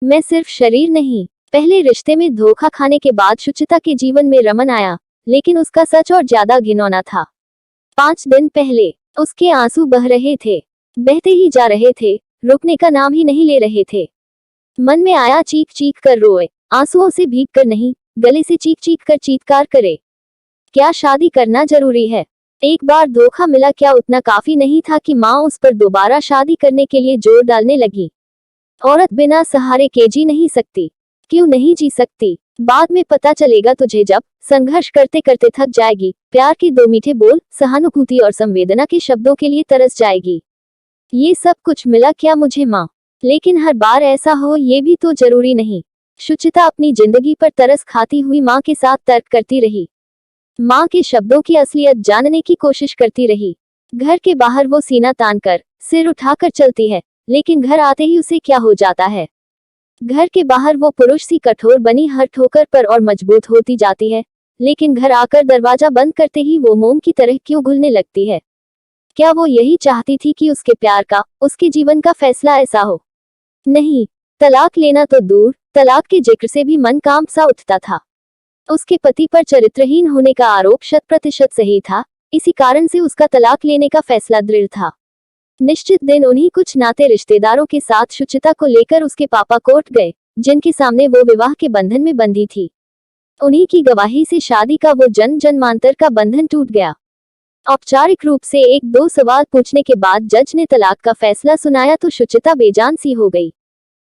मैं सिर्फ शरीर नहीं। पहले रिश्ते में धोखा खाने के बाद शुचिता के जीवन में रमन आया, लेकिन उसका सच और ज्यादा घिनौना था। 5 दिन पहले उसके आंसू बह रहे थे, बहते ही जा रहे थे, रुकने का नाम ही नहीं ले रहे थे। मन में आया चीख चीख कर रोए, आंसुओं से भीग कर नहीं, गले से चीख चीख कर चीत्कार करे। क्या शादी करना जरूरी है? एक बार धोखा मिला, क्या उतना काफी नहीं था कि माँ उस पर दोबारा शादी करने के लिए जोर डालने लगी? औरत बिना सहारे के जी नहीं सकती। क्यों नहीं जी सकती? बाद में पता चलेगा तुझे, जब संघर्ष करते करते थक जाएगी, प्यार के 2 मीठे बोल, सहानुभूति और संवेदना के शब्दों के लिए तरस जाएगी। ये सब कुछ मिला क्या मुझे माँ? लेकिन हर बार ऐसा हो ये भी तो जरूरी नहीं। शुचिता अपनी जिंदगी पर तरस खाती हुई माँ के साथ तर्क करती रही, माँ के शब्दों की असलियत जानने की कोशिश करती रही। घर के बाहर वो सीना तानकर, सिर उठाकर चलती है, लेकिन घर आते ही उसे क्या हो जाता है? घर के बाहर वो पुरुष सी कठोर बनी हर ठोकर पर और मजबूत होती जाती है, लेकिन घर आकर दरवाजा बंद करते ही वो मोम की तरह क्यों घुलने लगती है? क्या वो यही चाहती थी कि उसके प्यार का, उसके जीवन का फैसला ऐसा हो? नहीं, तलाक लेना तो दूर, तलाक के जिक्र से भी मन कांप सा उठता था। उसके पति पर चरित्रहीन होने का आरोप 100% सही था, इसी कारण से उसका तलाक लेने का फैसला दृढ़ था। निश्चित दिन उन्हीं कुछ नाते रिश्तेदारों के साथ शुचिता को लेकर उसके पापा कोर्ट गए, जिनके सामने वो विवाह के बंधन में बंधी थी। उन्हीं की गवाही से शादी का वो जन्मांतर का बंधन टूट गया। औपचारिक रूप से 1-2 सवाल पूछने के बाद जज ने तलाक का फैसला सुनाया तो शुचिता बेजान सी हो गई।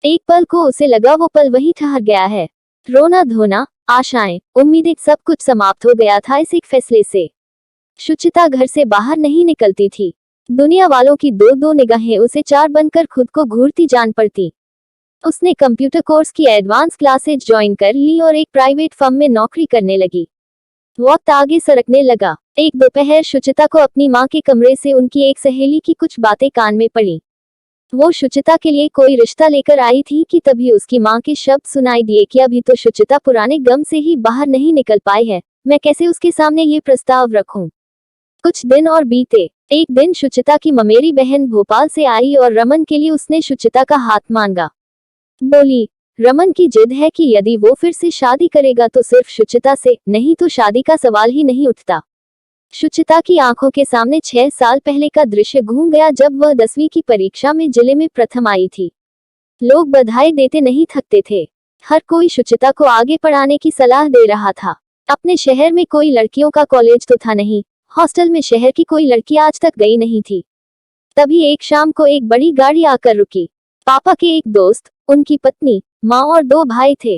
एक पल को उसे लगा वो पल वहीं ठहर गया है। रोना धोना, आशाएं, उम्मीदें, सब कुछ समाप्त हो गया था इस एक फैसले से। शुचिता घर से बाहर नहीं निकलती थी। दुनिया वालों की 2-2 निगाहें उसे 4 बनकर खुद को घूरती जान पड़ती। उसने कंप्यूटर कोर्स की एडवांस क्लासेज ज्वाइन कर ली और एक प्राइवेट फर्म में नौकरी करने लगी। वक्त आगे सरकने लगा। एक दोपहर शुचिता को अपनी माँ के कमरे से उनकी एक सहेली की कुछ बातें कान में पड़ी। वो शुचिता के लिए कोई रिश्ता लेकर आई थी कि तभी उसकी माँ के शब्द सुनाई दिए कि अभी तो शुचिता पुराने गम से ही बाहर नहीं निकल पाई है, मैं कैसे उसके सामने ये प्रस्ताव रखूं? कुछ दिन और बीते। एक दिन शुचिता की ममेरी बहन भोपाल से आई और रमन के लिए उसने शुचिता का हाथ मांगा। बोली, रमन की जिद है कि यदि वो फिर से शादी करेगा तो सिर्फ शुचिता से, नहीं तो शादी का सवाल ही नहीं उठता। शुचिता की आंखों के सामने 6 साल पहले का दृश्य घूम गया, जब वह 10वीं की परीक्षा में जिले में प्रथम आई थी। लोग बधाई देते नहीं थकते थे। हर कोई शुचिता को आगे पढ़ाने की सलाह दे रहा था। अपने शहर में कोई लड़कियों का कॉलेज तो था नहीं, हॉस्टल में शहर की कोई लड़की आज तक गई नहीं थी। तभी एक शाम को एक बड़ी गाड़ी आकर रुकी। पापा के एक दोस्त, उनकी पत्नी, माँ और 2 भाई थे।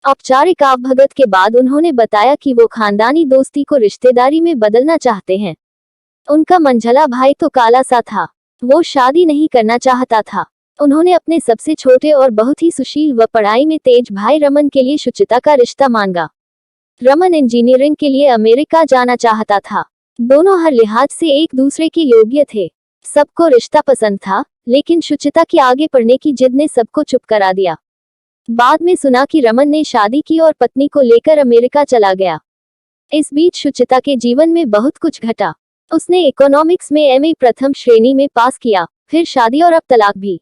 औपचारिक आवभगत के बाद उन्होंने बताया कि वो खानदानी दोस्ती को रिश्तेदारी में बदलना चाहते हैं। उनका मंझला भाई तो काला सा था, वो शादी नहीं करना चाहता था। उन्होंने अपने सबसे छोटे और बहुत ही सुशील व पढ़ाई में तेज भाई रमन के लिए शुचिता का रिश्ता मांगा। रमन इंजीनियरिंग के लिए अमेरिका जाना चाहता था। दोनों हर लिहाज से एक दूसरे के योग्य थे। सबको रिश्ता पसंद था, लेकिन शुचिता की आगे पढ़ने की जिद ने सबको चुप करा दिया। बाद में सुना कि रमन ने शादी की और पत्नी को लेकर अमेरिका चला गया। इस बीच शुचिता के जीवन में बहुत कुछ घटा। उसने इकोनॉमिक्स में एमए प्रथम श्रेणी में पास किया, फिर शादी और अब तलाक भी।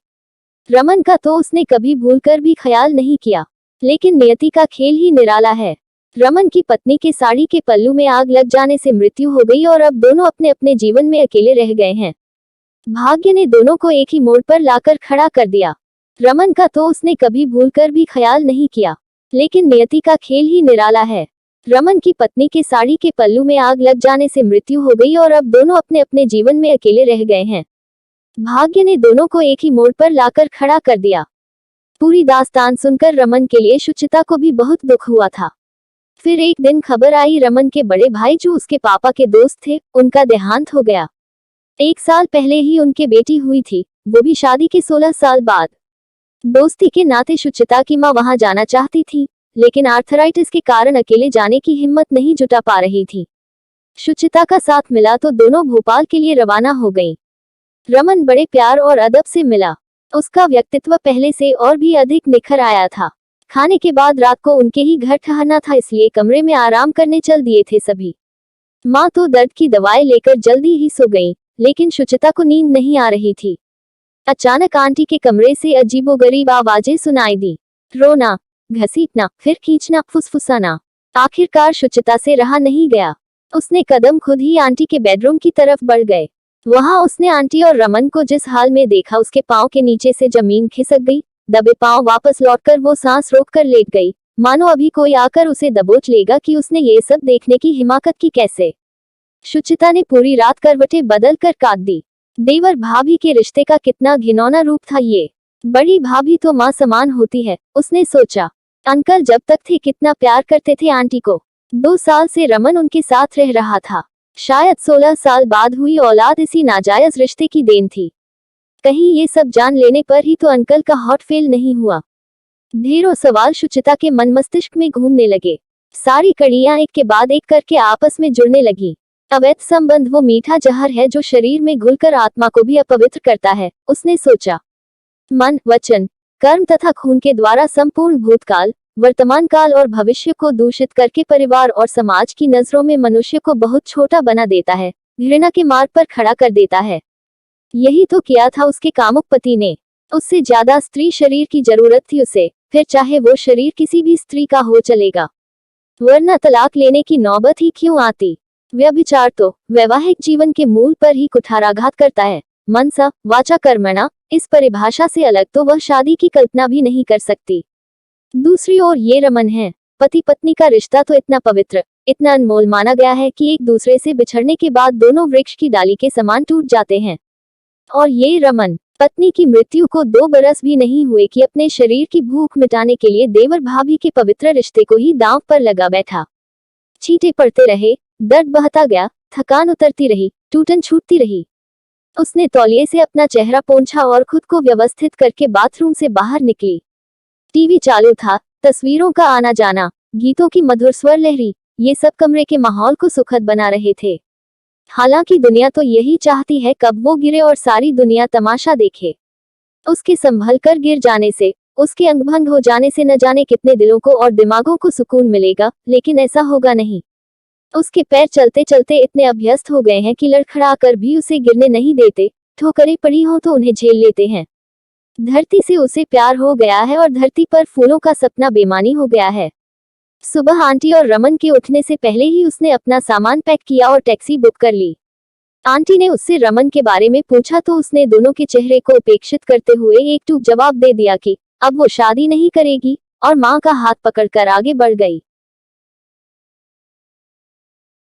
रमन का तो उसने कभी भूलकर भी ख्याल नहीं किया, लेकिन नियति का खेल ही निराला है। रमन की पत्नी के साड़ी के पल्लू में आग लग जाने से मृत्यु हो गई और अब दोनों अपने अपने जीवन में अकेले रह गए हैं। भाग्य ने दोनों को एक ही मोड़ पर लाकर खड़ा कर दिया। रमन का तो उसने कभी भूलकर भी ख्याल नहीं किया, लेकिन नियति का खेल ही निराला है। रमन की पत्नी के साड़ी के पल्लू में आग लग जाने से मृत्यु हो गई और अब दोनों अपने अपने जीवन में अकेले रह गए हैं। भाग्य ने दोनों को एक ही मोड़ पर लाकर खड़ा कर दिया। पूरी दास्तान सुनकर रमन के लिए शुचिता को भी बहुत दुख हुआ था। फिर एक दिन खबर आई, रमन के बड़े भाई जो उसके पापा के दोस्त थे, उनका देहांत हो गया। 1 साल पहले ही उनके बेटी हुई थी, वो भी शादी के 16 साल बाद। दोस्ती के नाते शुचिता की माँ वहां जाना चाहती थी, लेकिन आर्थराइटिस के कारण अकेले जाने की हिम्मत नहीं जुटा पा रही थी। शुचिता का साथ मिला तो दोनों भोपाल के लिए रवाना हो गईं। रमन बड़े प्यार और अदब से मिला। उसका व्यक्तित्व पहले से और भी अधिक निखर आया था। खाने के बाद रात को उनके ही घर ठहरना था, इसलिए कमरे में आराम करने चल दिए थे सभी। माँ तो दर्द की दवाएं लेकर जल्दी ही सो गईं, लेकिन शुचिता को नींद नहीं आ रही थी। अचानक आंटी के कमरे से अजीबोगरीब आवाजें सुनाई दी। रोना, घसीटना, फिर खींचना, फुसफुसाना। आखिरकार शुचिता से रहा नहीं गया। उसने कदम खुद ही आंटी के बेडरूम की तरफ बढ़ गए। वहां उसने आंटी और रमन को जिस हाल में देखा, उसके पांव के नीचे से जमीन खिसक गई। दबे पांव वापस लौटकर वो सांस रोककर लेट गई, मानो अभी कोई आकर उसे दबोच लेगा कि उसने ये सब देखने की हिम्मत की कैसे। शुचिता ने पूरी रात करवटें बदल कर काट दी। देवर भाभी के रिश्ते का कितना घिनौना रूप था ये। बड़ी भाभी तो माँ समान होती है, उसने सोचा। अंकल जब तक थे कितना प्यार करते थे आंटी को। 2 साल से रमन उनके साथ रह रहा था। शायद 16 साल बाद हुई औलाद इसी नाजायज रिश्ते की देन थी। कहीं ये सब जान लेने पर ही तो अंकल का हॉट फेल नहीं हुआ। ढेरों सवाल शुचिता के मन मस्तिष्क में घूमने लगे। सारी कड़ियां एक के बाद एक करके आपस में जुड़ने लगी। अवैध संबंध वो मीठा जहर है जो शरीर में घुलकर आत्मा को भी अपवित्र करता है, उसने सोचा। मन, वचन, कर्म तथा खून के द्वारा संपूर्ण भूतकाल, वर्तमान काल और भविष्य को दूषित करके परिवार और समाज की नजरों में मनुष्य को बहुत छोटा बना देता है, घृणा के मार्ग पर खड़ा कर देता है। यही तो किया था उसके कामुक पति ने। उससे ज्यादा स्त्री शरीर की जरूरत थी उसे, फिर चाहे वो शरीर किसी भी स्त्री का हो चलेगा, वरना तलाक लेने की नौबत ही क्यों आती। व्यभिचार तो वैवाहिक जीवन के मूल पर ही कुठाराघात करता है। मनसा वाचा कर्मणा, इस परिभाषा से अलग तो वह शादी की कल्पना भी नहीं कर सकती। दूसरी ओर ये रमन है। पति पत्नी का रिश्ता तो इतना पवित्र, इतना अनमोल माना गया है कि एक दूसरे से बिछड़ने के बाद दोनों वृक्ष की डाली के समान टूट जाते हैं। और ये रमन, पत्नी की मृत्यु को 2 बरस भी नहीं हुए कि अपने शरीर की भूख मिटाने के लिए देवर भाभी के पवित्र रिश्ते को ही दांव पर लगा बैठा। छींटे पड़ते रहे, दर्द बहता गया, थकान उतरती रही, टूटन छूटती रही। उसने तौलिए से अपना चेहरा पोंछा और खुद को व्यवस्थित करके बाथरूम से बाहर निकली। टीवी चालू था, तस्वीरों का आना जाना, गीतों की मधुर स्वर लहरी, ये सब कमरे के माहौल को सुखद बना रहे थे। हालांकि दुनिया तो यही चाहती है कब वो गिरे और सारी दुनिया तमाशा देखे। उसके संभल कर गिर जाने से, उसके अंगभंग हो जाने से न जाने कितने दिलों को और दिमागों को सुकून मिलेगा, लेकिन ऐसा होगा नहीं। उसके पैर चलते चलते इतने अभ्यस्त हो गए हैं कि लड़खड़ा कर भी उसे गिरने नहीं देते। ठोकरें पड़ी हो तो उन्हें झेल लेते हैं। धरती से उसे प्यार हो गया है और धरती पर फूलों का सपना बेमानी हो गया है। सुबह आंटी और रमन के उठने से पहले ही उसने अपना सामान पैक किया और टैक्सी बुक कर ली। आंटी ने उससे रमन के बारे में पूछा तो उसने दोनों के चेहरे को उपेक्षित करते हुए एकटूक जवाब दे दिया कि अब वो शादी नहीं करेगी, और मां का हाथ पकड़कर आगे बढ़ गई।